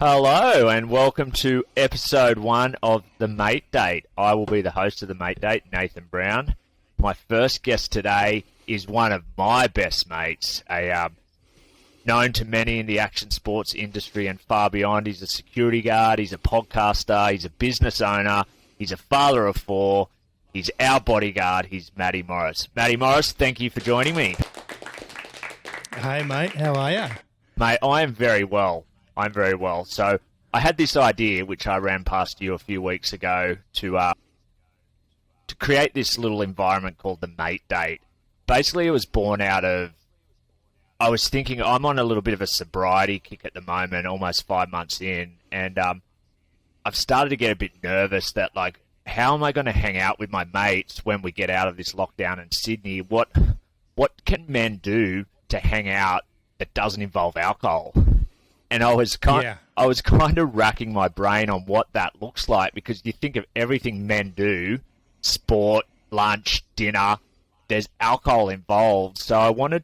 Hello and welcome to episode 1 of The Mate Date. I will be the host of The Mate Date, Nathan Brown. My first guest today is one of my best mates, known to many in the action sports industry and far beyond. He's a security guard, he's a podcaster, he's a business owner, he's a father of 4, he's our bodyguard, he's Matty Morris. Matty Morris, thank you for joining me. Hey mate, how are you? Mate, I am very well. I'm very well. So I had this idea, which I ran past you a few weeks ago, to create this little environment called the Mate Date. Basically, it was born out of, I was thinking, I'm on a little bit of a sobriety kick at the moment, almost 5 months in, and I've started to get a bit nervous that, like, how am I going to hang out with my mates when we get out of this lockdown in Sydney? What can men do to hang out that doesn't involve alcohol? And I was kind of racking my brain on what that looks like, because you think of everything men do, sport, lunch, dinner, there's alcohol involved. So I wanted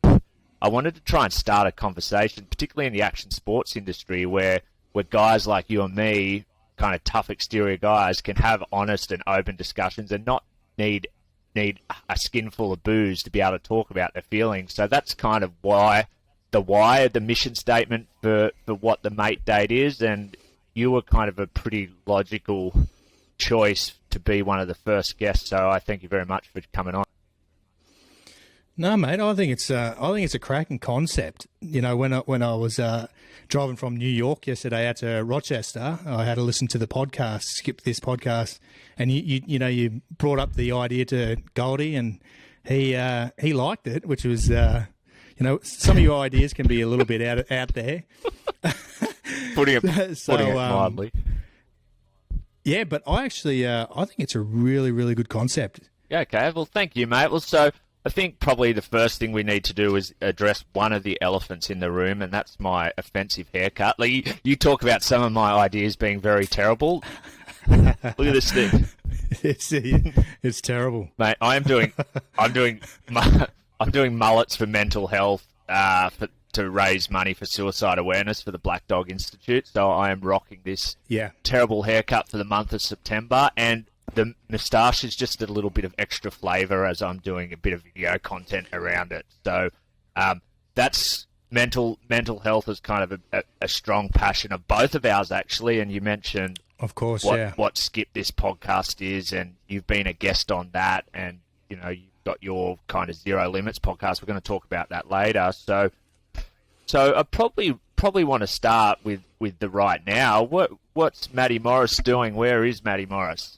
to try and start a conversation, particularly in the action sports industry, where guys like you and me, kind of tough exterior guys, can have honest and open discussions and not need a skinful of booze to be able to talk about their feelings. So that's kind of the mission statement for what the Mate Date is, and you were kind of a pretty logical choice to be one of the first guests, so I thank you very much for coming on. No, mate, I think it's a cracking concept. You know, when I was driving from New York yesterday out to Rochester, I had to listen to the podcast, skip this podcast, and you brought up the idea to G.O.A.T, and he liked it, which was some of your ideas can be a little bit out there. putting it mildly. Yeah, but I think it's a really, really good concept. Yeah, okay. Well, thank you, mate. Well, so I think probably the first thing we need to do is address one of the elephants in the room, and that's my offensive haircut. Like, you talk about some of my ideas being very terrible. Look at this thing. It's terrible, mate. I'm doing mullets for mental health, to raise money for suicide awareness for the Black Dog Institute. So I am rocking this terrible haircut for the month of September, and the moustache is just a little bit of extra flavour as I'm doing a bit of video content around it. So that's mental health is kind of a strong passion of both of ours, actually. And you mentioned, of course, what Skip This podcast is, and you've been a guest on that, and you know you've got your kind of Zero Limits podcast. We're going to talk about that later. So I probably want to start with the right now. What's Matty Morris doing? Where is Matty Morris?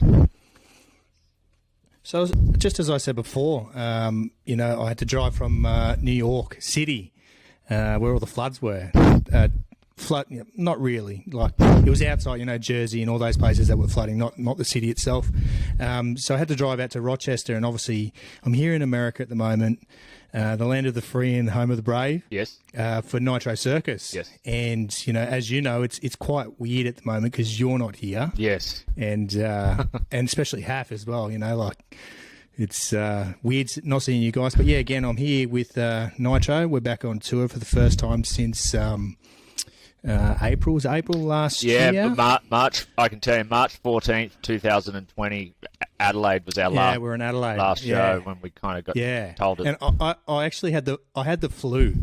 So just as I said before, I had to drive from New York City, where all the floods were. Not really. Like, it was outside, Jersey and all those places that were flooding, not the city itself. So I had to drive out to Rochester, and obviously I'm here in America at the moment, the land of the free and home of the brave. Yes. For Nitro Circus. Yes. And as you know, it's quite weird at the moment because you're not here. Yes. And especially Half as well. It's weird not seeing you guys. But yeah, again, I'm here with Nitro. We're back on tour for the first time since April. Was April last year? Yeah, March. I can tell you, March 14th, 2020. Adelaide was our we're in Adelaide. last show when we kind of got told it. And I actually had the flu.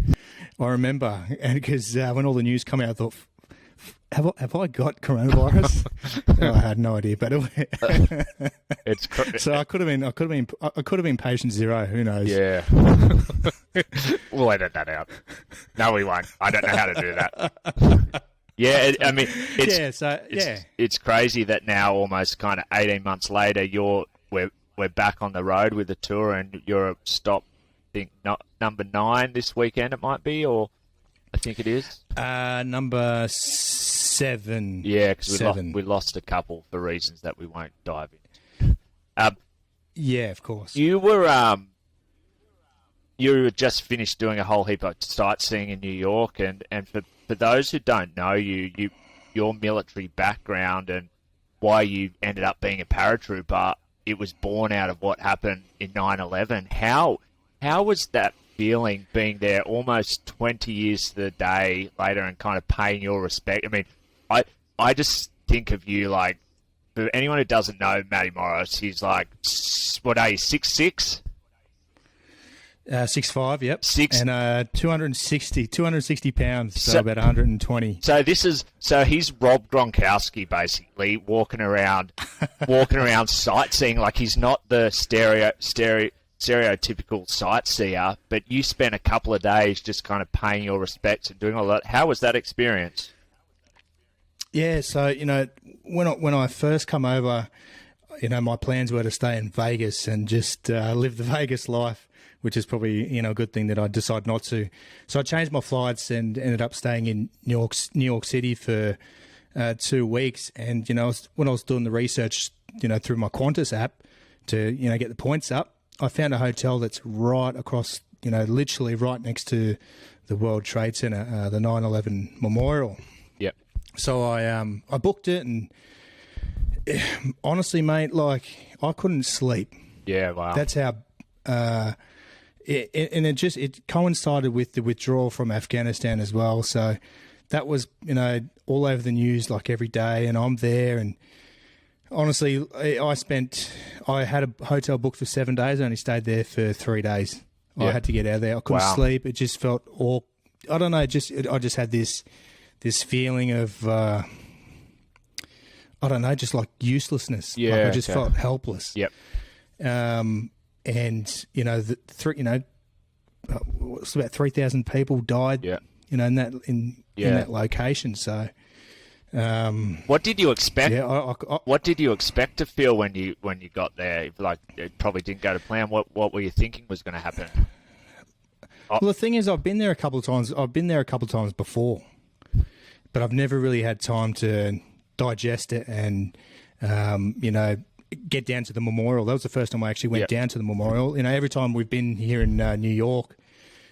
I remember, because when all the news came out, I thought, have I got coronavirus? I had no idea, but so I could have been patient zero. Who knows? Yeah. We'll edit that out. No, we won't. I don't know how to do that. Yeah, it's crazy that now, almost kind of 18 months later, we're back on the road with the tour, and you're a stop. I think number 9 this weekend. It might be, or I think it is number 7. Yeah, because we lost a couple for reasons that we won't dive into. Yeah, of course. You were just finished doing a whole heap of sightseeing in New York, and for those who don't know your military background and why you ended up being a paratrooper, it was born out of what happened in 9/11. How was that feeling being there almost 20 years to the day later and kind of paying your respect? I mean, I just think of you like, for anyone who doesn't know Matty Morris, he's like, what are you, 6'6"? 6'5", yep. And 260 pounds, so about 120. So he's Rob Gronkowski, basically, walking around sightseeing. Like, he's not the stereotypical sightseer, but you spent a couple of days just kind of paying your respects and doing all that. How was that experience? Yeah, so, when I first come over, my plans were to stay in Vegas and just live the Vegas life, which is probably, a good thing that I decided not to. So I changed my flights and ended up staying in New York City for 2 weeks. And, when I was doing the research, through my Qantas app to, get the points up, I found a hotel that's right across, literally right next to the World Trade Center, the 9/11 Memorial. Yep. So I booked it, and honestly, mate, like, I couldn't sleep. Yeah, wow. That's how... it coincided with the withdrawal from Afghanistan as well. So that was, all over the news like every day, and I'm there. And honestly, I had a hotel booked for 7 days. I only stayed there for 3 days. Yeah. I had to get out of there. I couldn't sleep. It just felt all, I don't know. I just had this feeling of, I don't know, just like uselessness. Yeah. Like I just felt helpless. Yep. And it's about 3,000 people died. Yeah. In that location. So, what did you expect? Yeah, what did you expect to feel when you got there? Like, it probably didn't go to plan. What were you thinking was going to happen? Well, the thing is, I've been there a couple of times. I've been there a couple of times before, but I've never really had time to digest it and, get down to the memorial. That was the first time I actually went down to the memorial. Every time we've been here in New York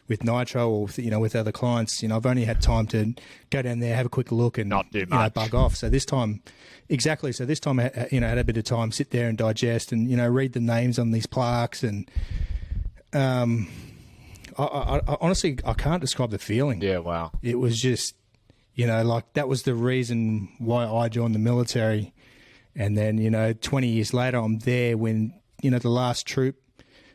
with Nitro or with other clients, I've only had time to go down there, have a quick look, and not do much. Bug off. So this time, exactly. So this time, I had a bit of time, sit there and digest, and read the names on these plaques, and I honestly I can't describe the feeling. Yeah, wow. It was just like that was the reason why I joined the military. And then, 20 years later, I'm there when, the last troop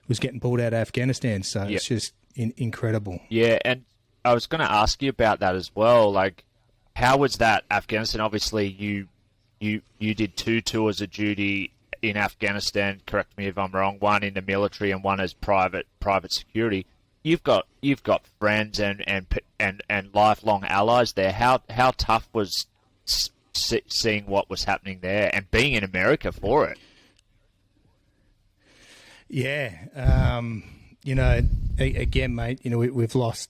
was getting pulled out of Afghanistan. So it's just incredible. Yeah, and I was going to ask you about that as well. Like, how was that Afghanistan? Obviously, you did 2 tours of duty in Afghanistan. Correct me if I'm wrong. One in the military and one as private security. You've got friends and lifelong allies there. How tough was seeing what was happening there and being in America for it? Yeah. Again, mate, we've lost,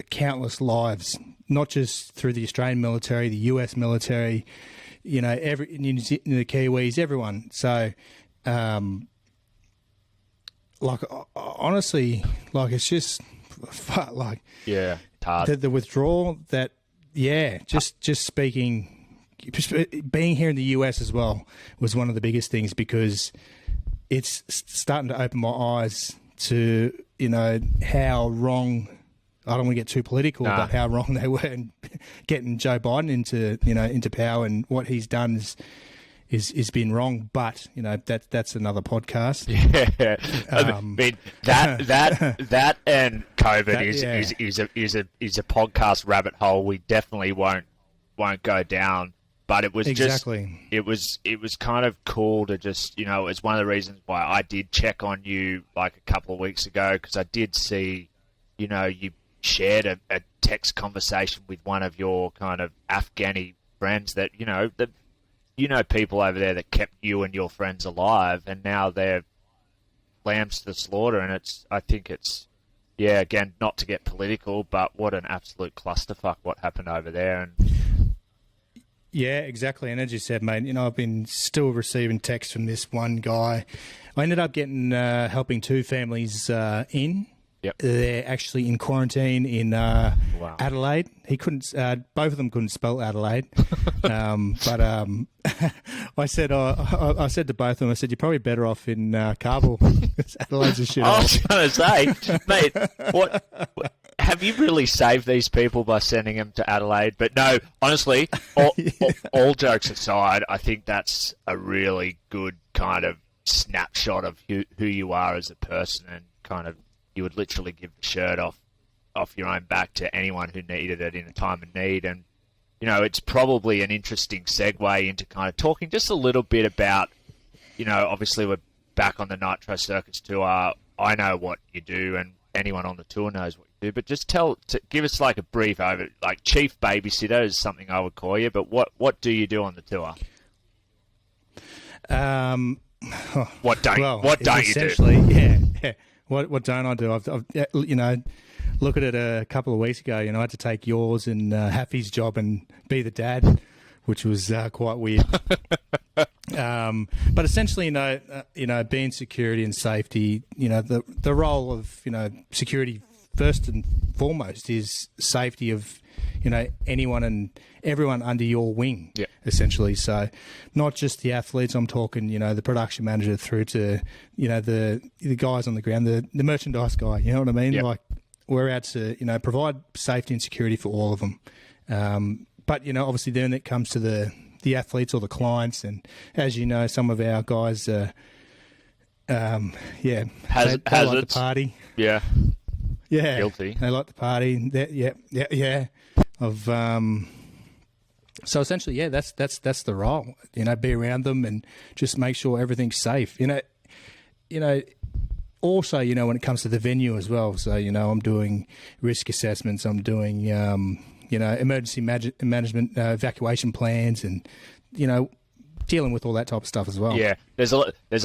countless lives, not just through the Australian military, the US military, the Kiwis, everyone. So, honestly, it's just, yeah. The withdrawal just speaking, being here in the US as well was one of the biggest things, because it's starting to open my eyes to, how wrong, I don't want to get too political, but how wrong they were in getting Joe Biden into power, and what he's done is been wrong, but that's another podcast. Yeah, I mean that and COVID is a podcast rabbit hole we definitely won't go down. But it was it was kind of cool to just it's one of the reasons why I did check on you like a couple of weeks ago, because I did see you shared a text conversation with one of your kind of Afghani friends that people over there that kept you and your friends alive, and now they're lambs to the slaughter. And I think it's again, not to get political, but what an absolute clusterfuck what happened over there. And yeah, exactly. And as you said, mate, I've been still receiving texts from this one guy. I ended up getting helping 2 families in Yep. They're actually in quarantine in Adelaide. He couldn't. Both of them couldn't spell Adelaide. But I said to both of them, I said, you're probably better off in Kabul. Adelaide's a shit. I was going to say, mate, what have you really saved these people by sending them to Adelaide? But no, honestly, all jokes aside, I think that's a really good kind of snapshot of who you are as a person, and kind of you would literally give the shirt off your own back to anyone who needed it in a time of need. And you know, it's probably an interesting segue into kind of talking just a little bit about, you know, obviously we're back on the Nitro Circus tour. I know what you do, and anyone on the tour knows what you do. But just give us like a brief over, like chief babysitter is something I would call you. But what do you do on the tour? What don't you do? Yeah. What don't I do? I've you know, look at it a couple of weeks ago. You know, I had to take yours and Happy's job and be the dad, which was quite weird. But essentially, you know, being security and safety, you know, the role of, you know, security first and foremost is safety of, you know, anyone and everyone under your wing, essentially. So not just the athletes, I'm talking, you know, the production manager through to, you know, the guys on the ground, the merchandise guy, you know what I mean? Yep. Like, we're out to, you know, provide safety and security for all of them. But, you know, obviously then it comes to the athletes or the clients. And as you know, some of our guys, they like the party. Yeah. Yeah. Guilty. They like the party. Yeah. So essentially, yeah, that's the role. You know, be around them and just make sure everything's safe. You know. Also, you know, when it comes to the venue as well. So, you know, I'm doing risk assessments. I'm doing, you know, emergency management, evacuation plans, and, you know, dealing with all that type of stuff as well. Yeah, there's a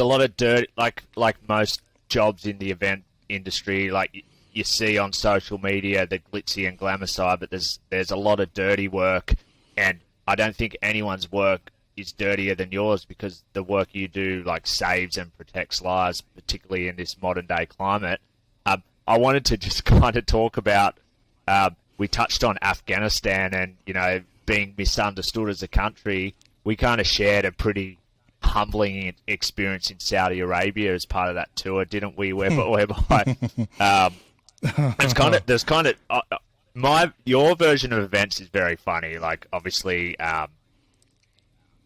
lot of dirt, like most jobs in the event industry. Like you see on social media, the glitzy and glamour side, but there's a lot of dirty work, and I don't think anyone's work is dirtier than yours, because the work you do like saves and protects lives, particularly in this modern day climate. I wanted to just kind of talk about, we touched on Afghanistan and, you know, being misunderstood as a country. We kind of shared a pretty humbling experience in Saudi Arabia as part of that tour, didn't we? Whereby your version of events is very funny. Like obviously,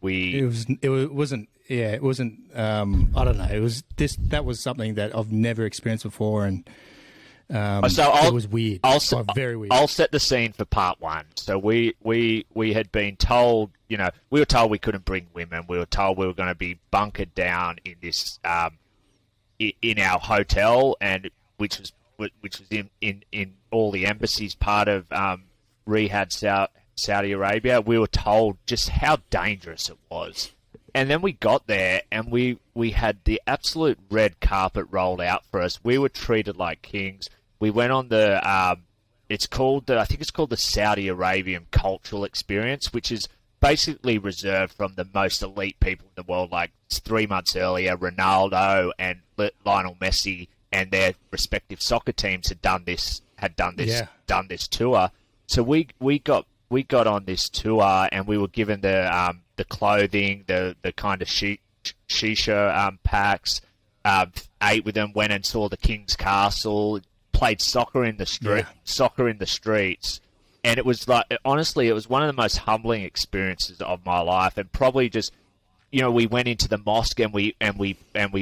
It wasn't. I don't know. That was something that I've never experienced before, and it was weird. Very weird. I'll set the scene for part one. So we had been told, you know, we were told we couldn't bring women. We were told we were going to be bunkered down in this in our hotel, and which was in all the embassies part of Riyadh, Saudi Arabia. We were told just how dangerous it was. And then we got there and we had the absolute red carpet rolled out for us. We were treated like kings. We went on the I think it's called the Saudi Arabian cultural experience, which is basically reserved from the most elite people in the world. Like 3 months earlier, Ronaldo and Lionel Messi and their respective soccer teams had done this tour. So we got on this tour and we were given the clothing, the kind of shisha packs, ate with them, went and saw the King's Castle, played soccer in the streets, and it was like, honestly, it was one of the most humbling experiences of my life. And probably just, you know, we went into the mosque and we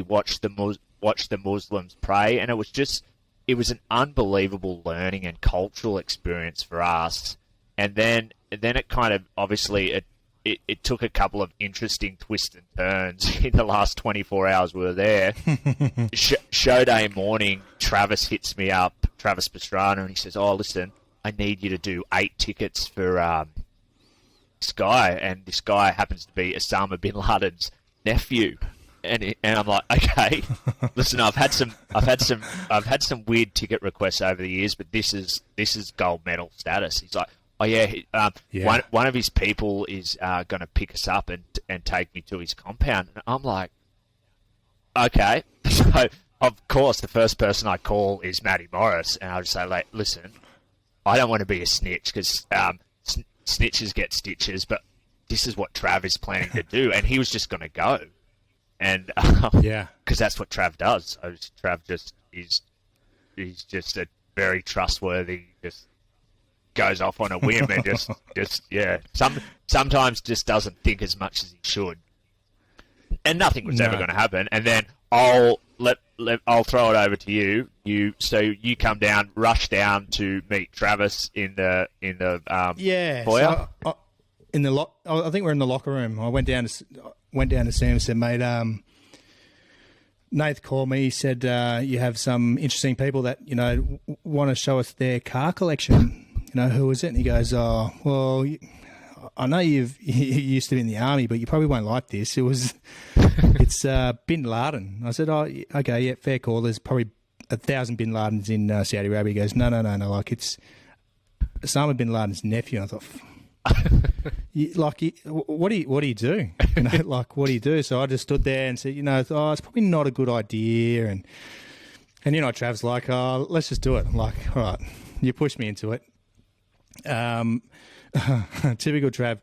watched the Muslims pray, and it was an unbelievable learning and cultural experience for us. And then it kind of, obviously, it took a couple of interesting twists and turns in the last 24 hours we were there. Show day morning, Travis hits me up, Travis Pastrana, and he says, "Oh, listen, I need you to do 8 tickets for this guy." And this guy happens to be Osama bin Laden's nephew. And I'm like, okay, listen, I've had some weird ticket requests over the years, but this is gold medal status. He's like, oh yeah, one of his people is going to pick us up and take me to his compound. And I'm like, okay. of course, the first person I call is Matty Morris, and I'll just say, like, listen, I don't want to be a snitch because snitches get stitches, but this is what Trav is planning to do, and he was just going to go, and because that's what Trav does. Trav just he's just a very trustworthy, just goes off on a whim and sometimes just doesn't think as much as he should, and nothing was ever going to happen. And then I'll throw it over to you. You come down, rush down to meet Travis in the foyer. So I think we're in the locker room. I went down to see him and said, mate, Nath called me. He said, you have some interesting people that, want to show us their car collection. Who is it? And he goes, oh, well, I know you used to be in the army, but you probably won't like this. It's Bin Laden. I said, oh, okay, yeah, fair call. There's probably 1,000 Bin Ladens in Saudi Arabia. He goes, no, like it's Osama Bin Laden's nephew. And I thought, what do you do? Like, what do you do? So I just stood there and said, it's probably not a good idea. And Trav's like, oh, let's just do it. I'm like, all right, you pushed me into it. Typical Trav.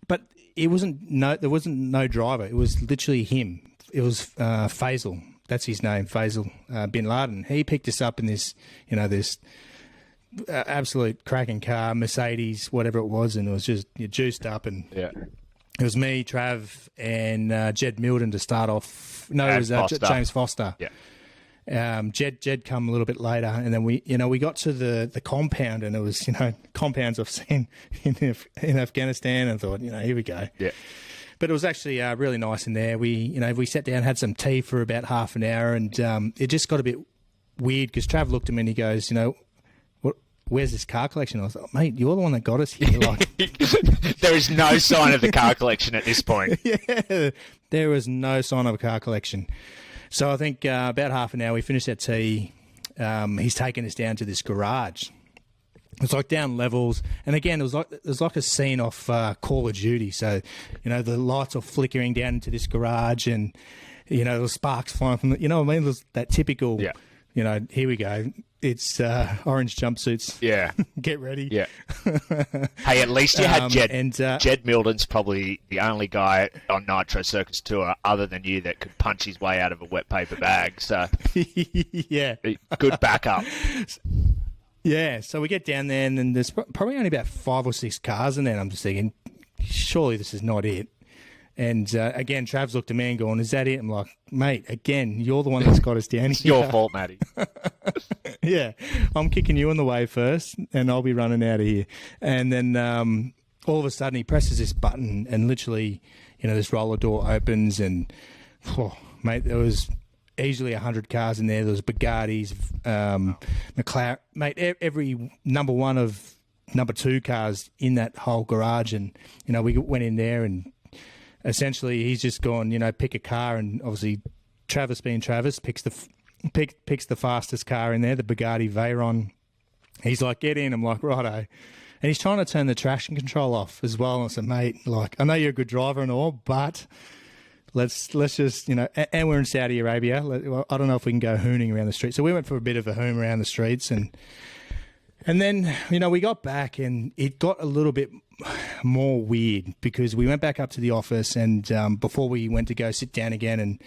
But there wasn't no driver. It was literally him. It was Faisal. That's his name, Faisal Bin Laden. He picked us up in this, this absolute cracking car, Mercedes, whatever it was, and it was just juiced up. And it was me, Trav, and Jed Milden to start off. No, it was James Foster. Yeah. Jed come a little bit later, and then we got to the compound, and it was compounds I've seen in Afghanistan, and thought here we go. Yeah. But it was actually really nice in there. We sat down, had some tea for about half an hour, and it just got a bit weird because Trav looked at me and he goes, where's this car collection? I was like, mate, you're the one that got us here. Like, there is no sign of the car collection at this point. Yeah, there was no sign of a car collection. So I think about half an hour, we finished our tea. He's taken us down to this garage. It's like down levels, and again, it was like a scene off Call of Duty. So, the lights are flickering down into this garage, and there was sparks flying from the, what I mean? It was that typical. Yeah. Here we go. It's orange jumpsuits. Yeah. Get ready. Yeah. Hey, at least you had Jed. And Jed Milden's probably the only guy on Nitro Circus tour other than you that could punch his way out of a wet paper bag. So, yeah. Good backup. Yeah. So we get down there, and then there's probably only about 5 or 6 cars in there. And I'm just thinking, surely this is not it. And again, Trav's looked at me and gone, is that it? I'm like, mate, again, you're the one that's got us down here. It's your fault, Matty. Yeah. I'm kicking you in the way first, and I'll be running out of here. And then all of a sudden he presses this button, and literally, this roller door opens, and, mate, there was easily 100 cars in there. There was Bugattis, McLaren. Mate, every number 1 of number 2 cars in that whole garage. And, we went in there, and essentially, he's just gone, pick a car, and obviously, Travis being Travis picks the fastest car in there, the Bugatti Veyron. He's like, get in. I'm like, righto. And he's trying to turn the traction control off as well. And I said, mate, like, I know you're a good driver and all, but let's just, and we're in Saudi Arabia. I don't know if we can go hooning around the streets. So we went for a bit of a hoon around the streets, and then, we got back, and it got a little bit more weird because we went back up to the office, and before we went to go sit down again and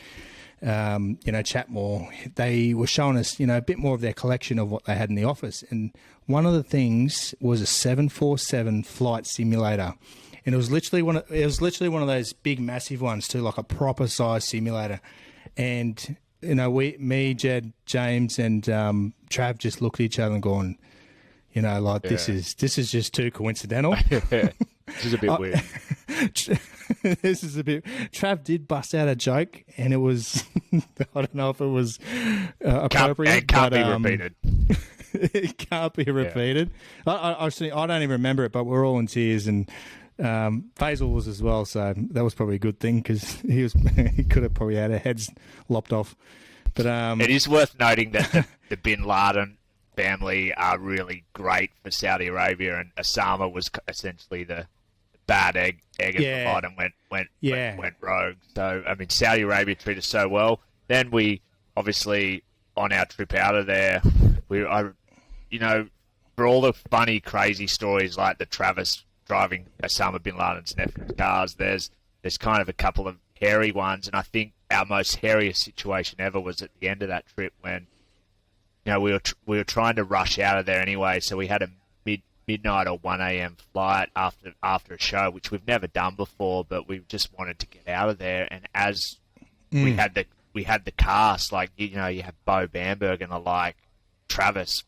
chat more, they were showing us a bit more of their collection of what they had in the office. And one of the things was a 747 flight simulator, and it was literally one of those big massive ones too, like a proper size simulator. And me, Jed, James, and Trav just looked at each other and gone, this is just too coincidental. This is a bit weird. This is a bit. Trav did bust out a joke, and it was I don't know if it was appropriate. Can't be repeated. It can't be repeated. Yeah. I don't even remember it, but we're all in tears, and Faisal was as well. So that was probably a good thing because he could have probably had our heads lopped off. But it is worth noting that the Bin Laden family are really great for Saudi Arabia, and Osama was essentially the bad egg at the bottom, went rogue. So I mean, Saudi Arabia treated us so well. Then we obviously on our trip out of there, for all the funny, crazy stories like the Travis driving Osama bin Laden's nephew's cars, there's kind of a couple of hairy ones, and I think our most hairiest situation ever was at the end of that trip when, we were trying to rush out of there anyway, so we had a midnight or 1 a.m. flight after a show, which we've never done before, but we just wanted to get out of there, and as we had the cast, like, you have Bo Bamberg and Travis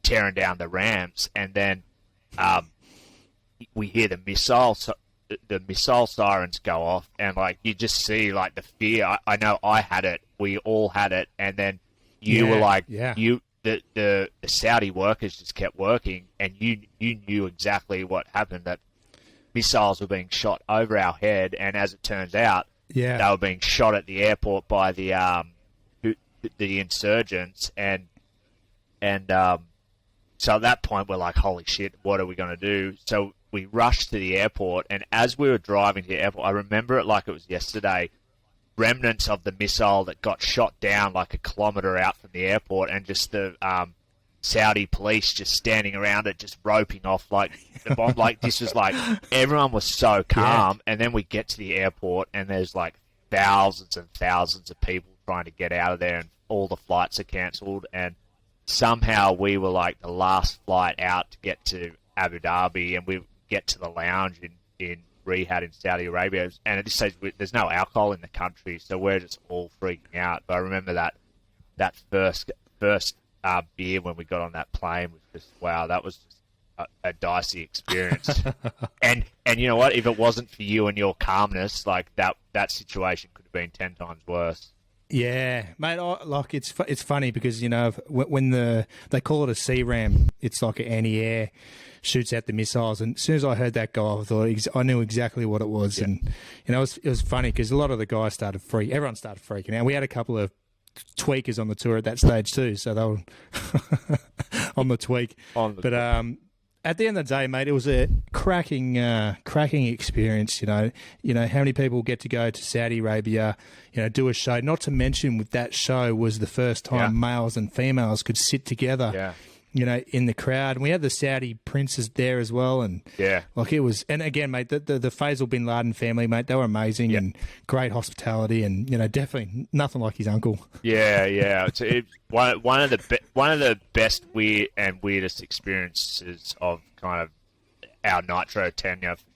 tearing down the ramps, and then we hear the missile sirens go off, and you just see the fear. I know I had it, we all had it, and then you were the Saudi workers just kept working, and you knew exactly what happened, that missiles were being shot over our head, and as it turns out, they were being shot at the airport by the insurgents, and so at that point we're like, holy shit, what are we going to do? So we rushed to the airport, and as we were driving to the airport, I remember it like it was yesterday, remnants of the missile that got shot down a kilometre out from the airport, and just the Saudi police just standing around it, just roping off the bomb. This was everyone was so calm, and then we get to the airport, and there's thousands and thousands of people trying to get out of there, and all the flights are cancelled, and somehow we were the last flight out to get to Abu Dhabi, and we get to the lounge in Riyadh in Saudi Arabia, and at this stage there's no alcohol in the country, so we're just all freaking out. But I remember that first beer when we got on that plane was just, wow, that was just a dicey experience. and you know what, if it wasn't for you and your calmness, that situation could have been 10 times worse. Yeah, mate. It's funny because when they call it a CRAM, it's like an anti-air, shoots out the missiles. And as soon as I heard that go off, I knew exactly what it was. Yeah. And it was funny because a lot of the guys everyone started freaking out. We had a couple of tweakers on the tour at that stage too, so they were on the tweak. At the end of the day, mate, it was a cracking experience. How many people get to go to Saudi Arabia, do a show. Not to mention, with that show was the first time males and females could sit together. In the crowd. And we had the Saudi princes there as well, and it was. And again, mate, the Faisal bin Laden family, mate, they were amazing and great hospitality, and definitely nothing like his uncle. It's one of the best weirdest experiences of kind of our Nitro tenure, for